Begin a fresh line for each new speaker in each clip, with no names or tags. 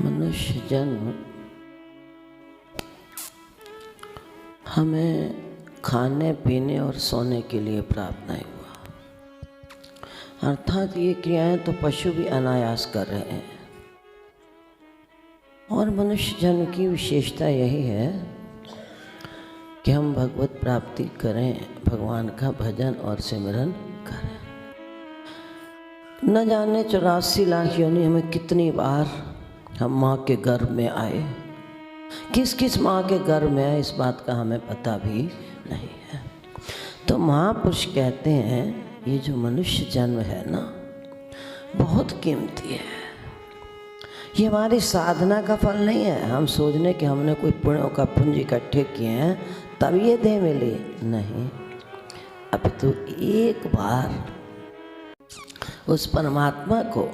मनुष्य जन्म हमें खाने पीने और सोने के लिए प्राप्त नहीं हुआ, अर्थात ये क्रियाएं तो पशु भी अनायास कर रहे हैं। और मनुष्य जन्म की विशेषता यही है कि हम भगवत प्राप्ति करें, भगवान का भजन और सिमरन करें। न जाने 84 लाख योनि में कितनी बार हम माँ के गर्भ में आए, किस किस माँ के गर्भ में आए इस बात का हमें पता भी नहीं है। तो महापुरुष कहते हैं ये जो मनुष्य जन्म है ना, बहुत कीमती है। ये हमारी साधना का फल नहीं है। हम सोचने कि हमने कोई पुण्यों का पुंज इकट्ठे किए हैं तब ये देह मिली, नहीं। अब तो एक बार उस परमात्मा को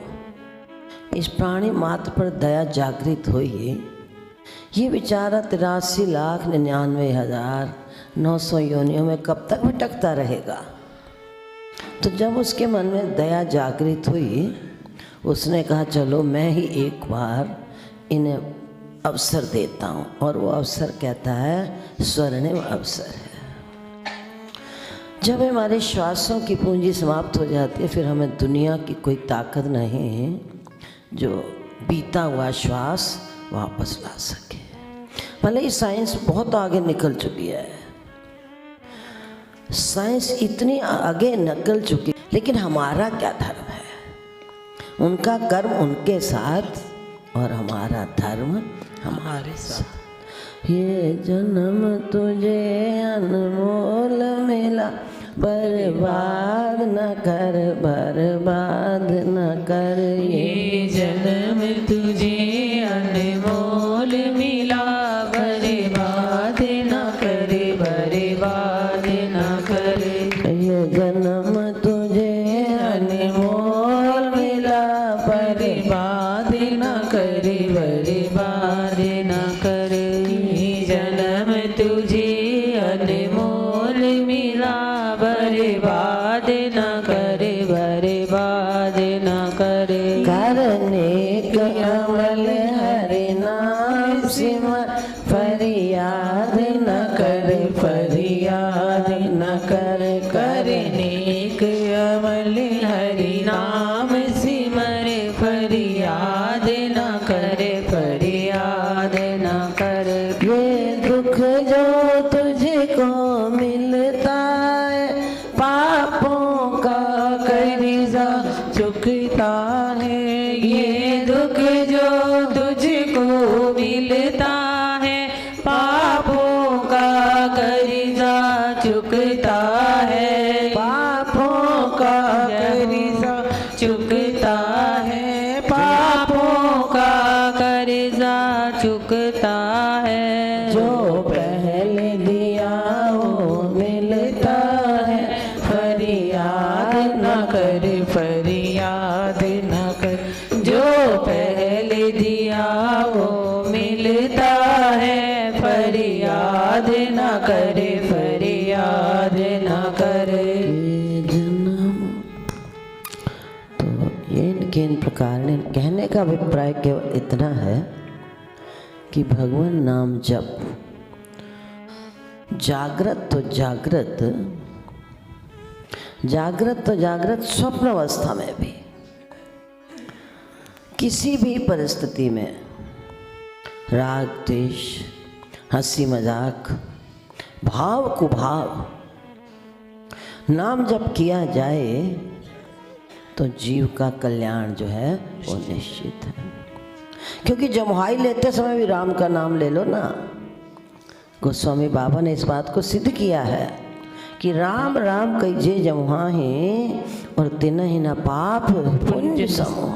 इस प्राणी मात्र पर दया जागृत हुई, ये बेचारा 83,99,900 योनियों में कब तक भटकता रहेगा। तो जब उसके मन में दया जागृत हुई, उसने कहा चलो मैं ही एक बार इन्हें अवसर देता हूँ। और वो अवसर कहता है स्वर्णिम अवसर है। जब हमारे श्वासों की पूंजी समाप्त हो जाती है, फिर हमें दुनिया की कोई ताकत नहीं जो बीता हुआ श्वास वापस ला सके। भले ही साइंस बहुत आगे निकल चुकी है, साइंस इतनी आगे निकल चुकी, लेकिन हमारा क्या धर्म है? उनका कर्म उनके साथ और हमारा धर्म हमारे साथ। ये जन्म तुझे अनमोल मिला, बर्बाद न कर, बर्बाद न कर।
ये जन्म तुझे अनमोल मिला, बर्बाद न कर, बर्बाद न कर।
ये जन्म तुझे अनमोल मिला,
बर्बाद न कर, बर्बाद न कर। ये जन्म तुझे अनमोल मिला, बर्बाद न कर, बर्बाद न कर।
करने कमल हरि नाम सिमर, फरियाद न कर, फरियाद न कर।
करने कमल हरि नाम सिमर, फरियाद न कर, फरियाद न कर।
ये दुख जो तुझको मिलता है, पापों का
कर्जा चुकता है। ये दुख जो तुझको मिलता है, पापों का कर्जा चुकता है।
पापों का
कर्जा चुकता है, पापों का कर्जा चुकता है।
जो पहले दिया वो मिलता है, फरियाद न कर,
फरियाद न कर। जो पहले दिया वो मिलता है, फरियाद न कर, फरियाद न कर।
ये जन्म। तो ये इनके इन प्रकार ने कहने का अभिप्राय केवल इतना है कि भगवान नाम जप, जागृत तो जागृत, जागृत तो जागृत, स्वप्न अवस्था में भी, किसी भी परिस्थिति में, राग द्वेष, हंसी मजाक, भाव कुभाव, नाम जप किया जाए तो जीव का कल्याण जो है वो निश्चित है। क्योंकि जमुहाई लेते समय भी राम का नाम ले लो ना। गोस्वामी बाबा ने इस बात को सिद्ध किया है कि राम राम कहिजे जमुहाहि, और तिनहि न पाप पुंज समूह।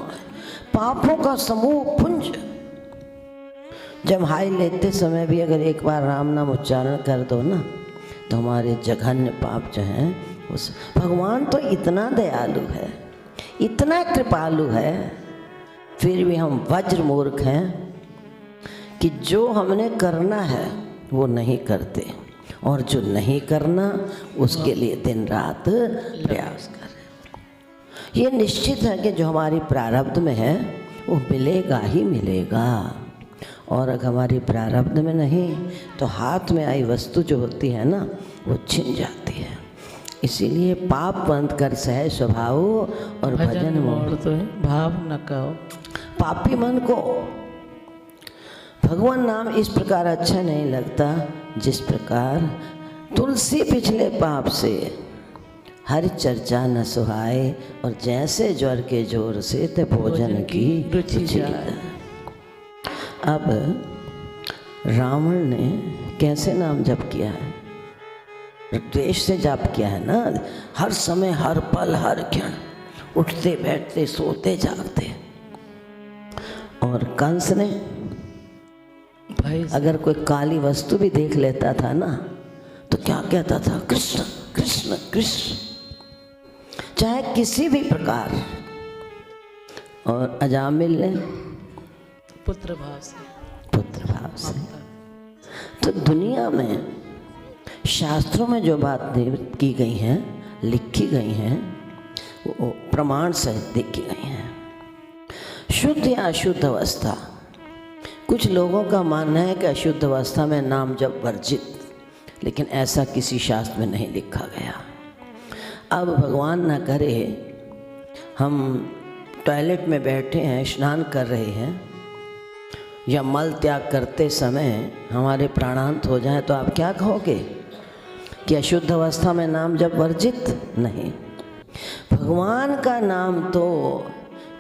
पापों का समूह पुंज। जमुहाई लेते समय भी अगर एक बार राम नाम उच्चारण कर दो ना, तो हमारे जघन्य पाप जो हैं उस, भगवान तो इतना दयालु है, इतना कृपालु है, फिर भी हम वज्र मूर्ख हैं कि जो हमने करना है वो नहीं करते, और जो नहीं करना उसके लिए दिन रात प्रयास करें। ये निश्चित है कि जो हमारी प्रारब्ध में है वो मिलेगा ही मिलेगा। और अगर हमारी प्रारब्ध में नहीं तो हाथ में आई वस्तु जो होती है ना वो छिन जाती है। इसीलिए पाप बंद कर सहज स्वभाव और भजन मोड़
तो है भाव न कहो।
पापी मन को भगवान नाम इस प्रकार अच्छा नहीं लगता जिस प्रकार तुलसी पिछले पाप से हर चर्चा न सुहाए, और जैसे ज्वर के जोर से ते भोजन की रुचि जाए। अब रावण ने कैसे नाम जप किया है? द्वेष से जप किया है ना, हर समय हर पल हर क्षण उठते बैठते सोते जागते। और कंस ने अगर कोई काली वस्तु भी देख लेता था ना तो क्या कहता था? कृष्ण कृष्ण कृष्ण, चाहे किसी भी प्रकार। और अजामिल ने
पुत्र भाव से।
तो दुनिया में शास्त्रों में जो बात की गई हैं, लिखी गई हैं, वो प्रमाण सहित लिखी गई हैं। शुद्ध या अशुद्ध अवस्था, कुछ लोगों का मानना है कि अशुद्ध अवस्था में नाम जप वर्जित, लेकिन ऐसा किसी शास्त्र में नहीं लिखा गया। अब भगवान न करे हम टॉयलेट में बैठे हैं, स्नान कर रहे हैं, या मल त्याग करते समय हमारे प्राणांत हो जाए तो आप क्या कहोगे कि अशुद्ध अवस्था में नाम जप वर्जित? नहीं, भगवान का नाम तो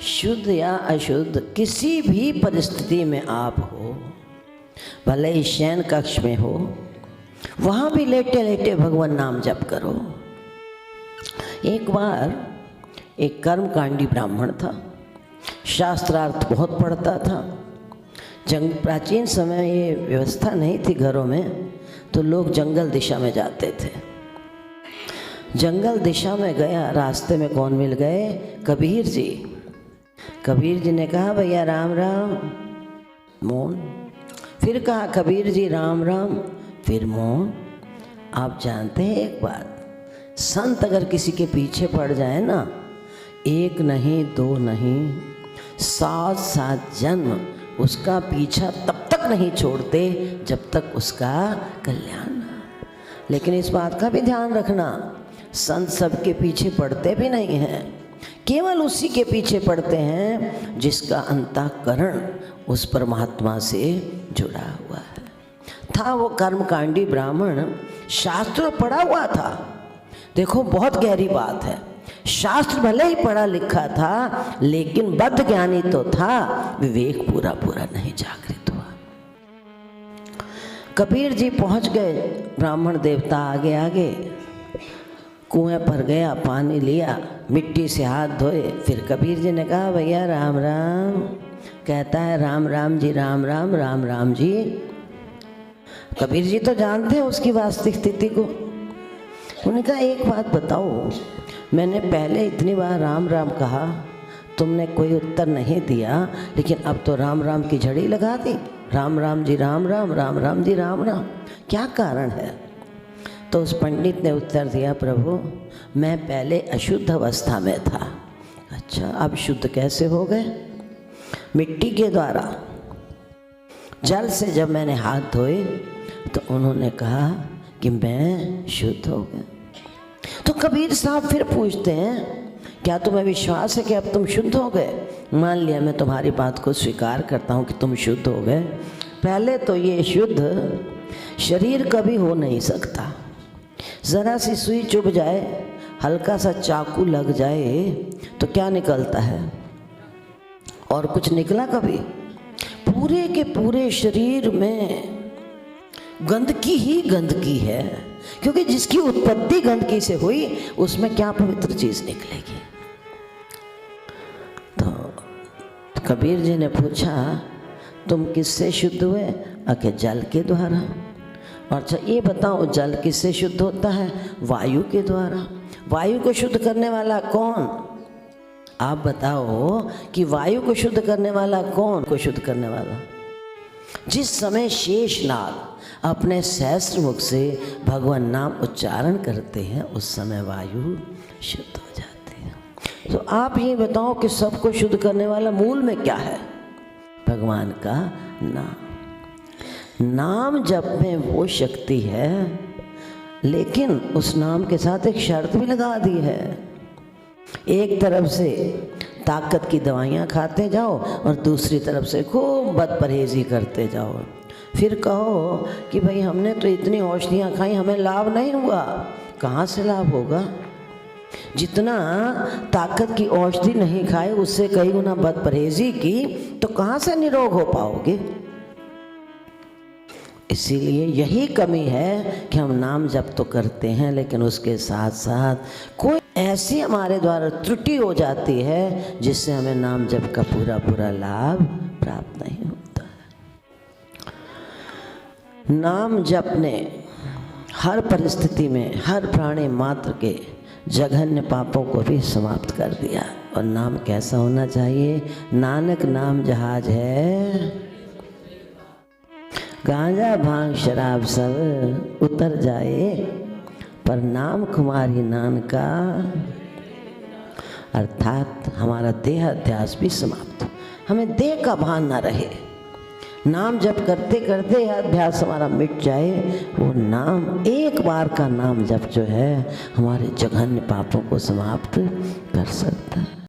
शुद्ध या अशुद्ध किसी भी परिस्थिति में आप हो, भले ही शयन कक्ष में हो, वहाँ भी लेटे लेटे भगवान नाम जप करो। एक बार एक कर्मकांडी ब्राह्मण था, शास्त्रार्थ बहुत पढ़ता था। प्राचीन समय ये व्यवस्था नहीं थी घरों में, तो लोग जंगल दिशा में जाते थे। जंगल दिशा में गया, रास्ते में कौन मिल गए? कबीर जी। कबीर जी ने कहा भैया राम राम, मौन। फिर कहा कबीर जी राम राम, फिर मौन। आप जानते हैं एक बात, संत अगर किसी के पीछे पड़ जाए ना, एक नहीं दो नहीं 7 जन्म उसका पीछा तब तक नहीं छोड़ते जब तक उसका कल्याण ना। लेकिन इस बात का भी ध्यान रखना, संत सबके पीछे पड़ते भी नहीं हैं, केवल उसी के पीछे पड़ते हैं जिसका अंतःकरण उस परमात्मा से जुड़ा हुआ है। था वो कर्मकांडी ब्राह्मण, शास्त्र पढ़ा हुआ था। देखो बहुत गहरी बात है, शास्त्र भले ही पढ़ा लिखा था लेकिन बद्ध ज्ञानी तो था, विवेक पूरा पूरा नहीं जागृत हुआ। कबीर जी पहुंच गए, ब्राह्मण देवता आगे आगे, कुएं पर गया, पानी लिया, मिट्टी से हाथ धोए। फिर कबीर जी ने कहा भैया राम राम। कहता है राम राम जी, राम राम, राम राम जी। कबीर जी तो जानते हैं उसकी वास्तविक स्थिति को। उन्होंने कहा एक बात बताओ, मैंने पहले इतनी बार राम राम कहा, तुमने कोई उत्तर नहीं दिया, लेकिन अब तो राम राम की झड़ी लगा दी, राम राम जी राम राम, राम राम जी राम राम, क्या कारण है? तो उस पंडित ने उत्तर दिया, प्रभु मैं पहले अशुद्ध अवस्था में था। अच्छा, अब शुद्ध कैसे हो गए? मिट्टी के द्वारा, जल से जब मैंने हाथ धोए तो उन्होंने कहा कि मैं शुद्ध हो गया। तो कबीर साहब फिर पूछते हैं, क्या तुम्हें विश्वास है कि अब तुम शुद्ध हो गए? मान लिया मैं तुम्हारी बात को स्वीकार करता हूँ कि तुम शुद्ध हो गए। पहले तो ये शुद्ध शरीर कभी हो नहीं सकता। ज़रा सी सुई चुभ जाए, हल्का सा चाकू लग जाए तो क्या निकलता है? और कुछ निकला कभी? पूरे के पूरे शरीर में गंदगी ही गंदगी है, क्योंकि जिसकी उत्पत्ति गंदगी से हुई उसमें क्या पवित्र चीज निकलेगी? तो कबीर जी ने पूछा, तुम किससे शुद्ध हुए? अके जल के द्वारा। अच्छा ये बताओ, जल किससे शुद्ध होता है? वायु के द्वारा। वायु को शुद्ध करने वाला कौन? आप बताओ कि वायु को शुद्ध करने वाला कौन? को शुद्ध करने वाला जिस समय शेषनाग अपने सहस्त्र मुख से भगवान नाम उच्चारण करते हैं, उस समय वायु शुद्ध हो जाती है। तो आप ये बताओ कि सबको शुद्ध करने वाला मूल में क्या है? भगवान का नाम। नाम जप में वो शक्ति है, लेकिन उस नाम के साथ एक शर्त भी लगा दी है। एक तरफ से ताकत की दवाइयाँ खाते जाओ और दूसरी तरफ से खूब बदपरहेजी करते जाओ। फिर कहो कि भाई हमने तो इतनी औषधियाँ खाई, हमें लाभ नहीं हुआ। कहाँ से लाभ होगा? जितना ताकत की औषधि नहीं खाए उससे कई गुना बदपरहेजी की, तो कहाँ से निरोग हो पाओगे? इसीलिए यही कमी है कि हम नाम जप तो करते हैं, लेकिन उसके साथ साथ कोई ऐसी हमारे द्वारा त्रुटि हो जाती है जिससे हमें नाम जप का पूरा लाभ प्राप्त नहीं होता है। नाम जप ने हर परिस्थिति में हर प्राणी मात्र के जघन्य पापों को भी समाप्त कर दिया। और नाम कैसा होना चाहिए? नानक नाम जहाज है, गांजा भांग शराब सब उतर जाए, पर नाम कुमारी नान का, अर्थात हमारा देह अध्यास भी समाप्त हो, हमें देह का भान ना रहे। नाम जप करते करते अध्यास हमारा मिट जाए। वो नाम, एक बार का नाम जप जो है हमारे जघन्य पापों को समाप्त कर सकता है।